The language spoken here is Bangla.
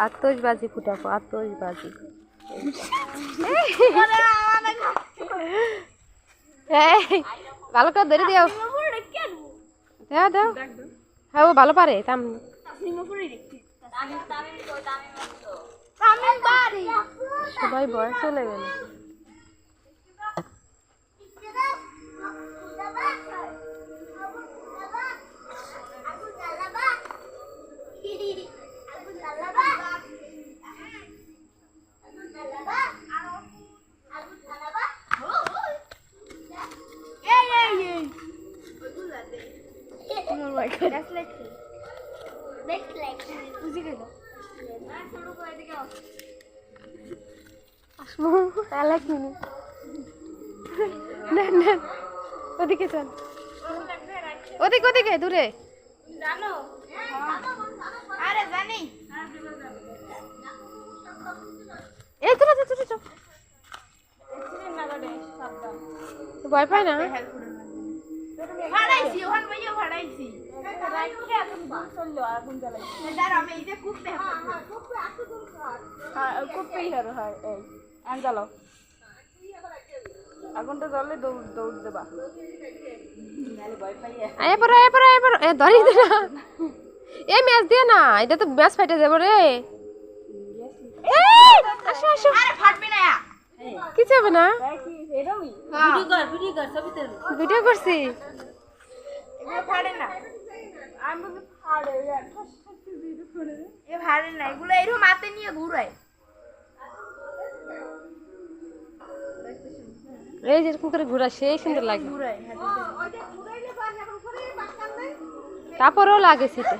আতশবাজি ফুটাবো, আতশবাজি। ভালো করে ধরে দিও। দাও দাও। হ্যাঁ ও ভালো পারে তাম। সবাই বয়স চলে গেল। ওদিকে চল, ওদিকে ওদিকে দূরে। জানো আরে জানি এই তো ভয় পায় না। ভাড়াইছি ওখান মাইয়া ভাড়াইছি রাখি এখন চললো আগুন জ্বালাইছি দাঁড়া আমি এই যে কুপতে হবে হ্যাঁ কুপতেই হবে হয় এই আন জ্বালাও আগুনটা জ্বললে দৌড় দেবা আয় পড়ো এ ধরি দে না, এই ম্যাচ দিয়ে না, এটা তো ম্যাচ ফাইটে যাবো রে। আসো আসো, আরে ফাটবে না কিছু হবে না। ভিডিও করছি। এগুলো ফাড়ে না আমি বলি ফাড়ে এ ফাড়ে না, এগুলো এরকম হাতে নিয়ে ঘুরায়। এই যেরকম করে ঘোরা সেই সুন্দর লাগে, ঘুরায় তারপরেও লাগে সেটা।